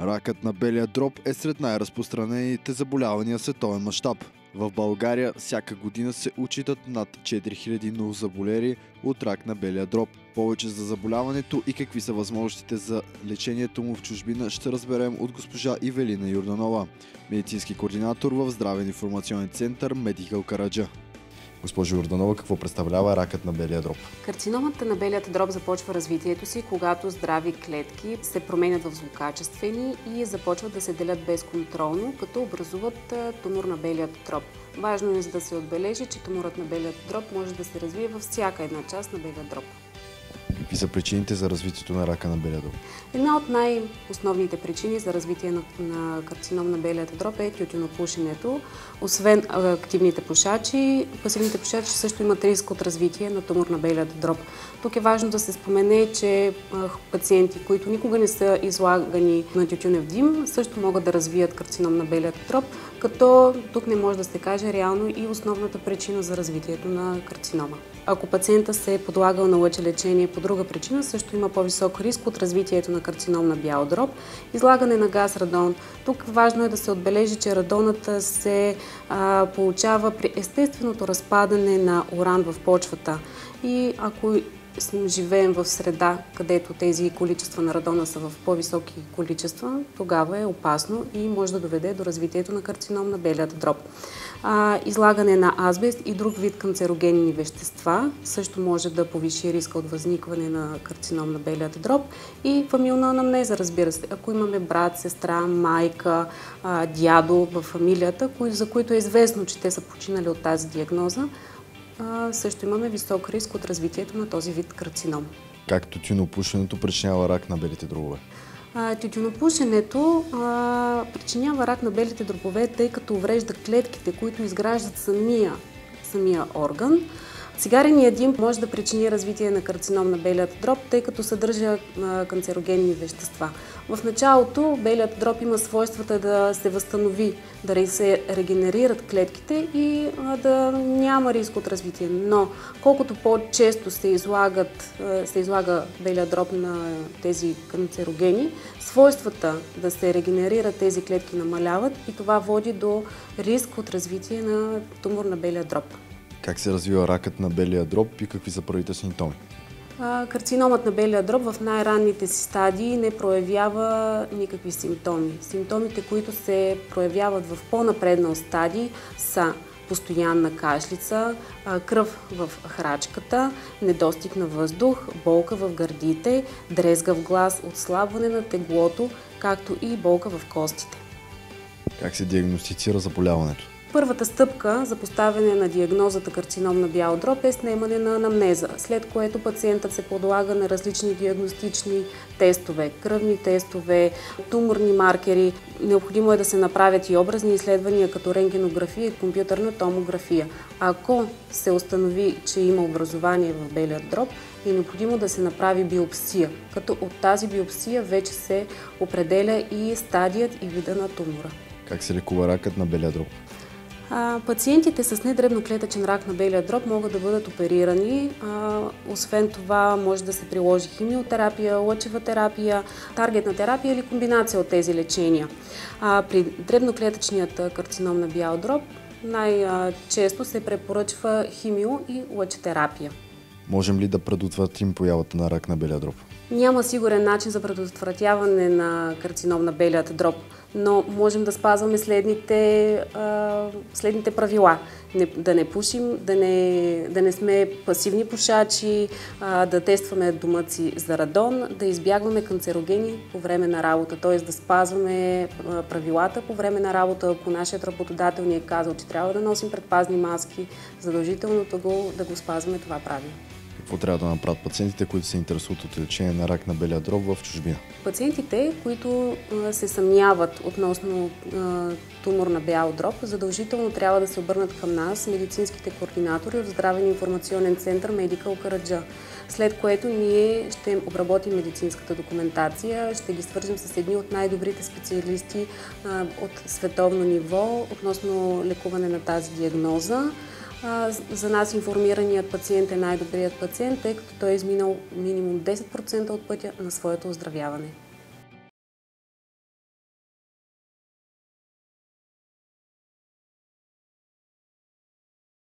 Ракът на белия дроб е сред най-разпространените заболявания в световен мащаб. В България всяка година се отчитат над 4000 новозаболели от рак на белия дроб. Повече за заболяването и какви са възможностите за лечението му в чужбина ще разберем от госпожа Ивелина Йорданова, медицински координатор в Здравен информационен център Медикъл Караджа. Госпожо Йорданова, какво представлява ракът на белия дроб? Карциномата на белият дроб започва развитието си, когато здрави клетки се променят в злокачествени и започват да се делят безконтролно, като образуват тумор на белият дроб. Важно е да се отбележи, че туморът на белият дроб може да се развие във всяка една част на белия дроб. Какви са причините за развитието на рака на белия дроб? Една от най-основните причини за развитие на карцином на белият дроб е тютюнопушенето. Освен активните пушачи, пасивните пушачи също имат риск от развитие на тумор на белият дроб. Тук е важно да се спомене, че пациенти, които никога не са излагани на тютюнев дим, също могат да развият карцином на белият дроб, като тук не може да се каже реално и основната причина за развитието на карцинома. Ако пациента се е подлагал на лъчелечение по друга причина, също има по-висок риск от развитието на карцином на бял дроб. Излагане на газ радон. Тук важно е да се отбележи, че радонът се получава при естественото разпадане на уран в почвата. И ако живеем в среда, където тези количества на радона са в по-високи количества, тогава е опасно и може да доведе до развитието на карцином на белият дроб. Излагане на азбест и друг вид канцерогенни вещества също може да повиши риска от възникване на карцином на белият дроб и фамилна анамнеза, разбира се. Ако имаме брат, сестра, майка, дядо в фамилията, за които е известно, че те са починали от тази диагноза, също имаме висок риск от развитието на този вид карцином. Как тютюнопушенето причинява рак на белите дробове? Тютюнопушенето причинява рак на белите дробове, тъй като уврежда клетките, които изграждат самия орган. Цигареният дим може да причини развитие на карцином на белият дроб, тъй като съдържа канцерогенни вещества. В началото белият дроб има свойствата да се възстанови, да се регенерират клетките и да няма риск от развитие. Но колкото по-често се излага белият дроб на тези канцерогени, свойствата да се регенерират тези клетки намаляват и това води до риск от развитие на тумор на белия дроб. Как се развива ракът на белия дроб и какви са първите симптоми? Карциномът на белия дроб в най-ранните си стадии не проявява никакви симптоми. Симптомите, които се проявяват в по-напреднал стадий, са постоянна кашлица, кръв в храчката, недостиг на въздух, болка в гърдите, дрезгав глас, отслабване на теглото, както и болка в костите. Как се диагностицира заболяването? Първата стъпка за поставяне на диагнозата карцином на бял дроб е снемане на анамнеза, след което пациентът се подлага на различни диагностични тестове, кръвни тестове, туморни маркери. Необходимо е да се направят и образни изследвания като рентгенография и компютърна томография. Ако се установи, че има образование в белия дроб, е необходимо да се направи биопсия, като от тази биопсия вече се определя и стадият и вида на тумора. Как се лекува ракът на белия дроб? Пациентите с недребноклетъчен рак на белия дроб могат да бъдат оперирани. Освен това може да се приложи химиотерапия, лъчева терапия, таргетна терапия или комбинация от тези лечения. При дребноклетъчният карцином на бял дроб най-често се препоръчва химио и лъчетерапия. Можем ли да предотвратим появата на рак на белия дроб? Няма сигурен начин за предотвратяване на карцином на белият дроб, но можем да спазваме следните правила. Да не пушим, да не сме пасивни пушачи, да тестваме домъци за радон, да избягваме канцерогени по време на работа, т.е. да спазваме правилата по време на работа. Ако нашият работодател ни е казал, че трябва да носим предпазни маски, задължително да го спазваме това правило. Какво трябва да направят пациентите, които се интересуват от лечение на рак на белия дроб в чужбина? Пациентите, които се съмняват относно тумор на бял дроб, задължително трябва да се обърнат към нас, медицинските координатори от Здравен информационен център Медикъл Караджа, след което ние ще обработим медицинската документация, ще ги свържем с едни от най-добрите специалисти от световно ниво относно лекуване на тази диагноза. За нас информираният пациент е най-добрият пациент, тъй като той е изминал минимум 10% от пътя на своето оздравяване.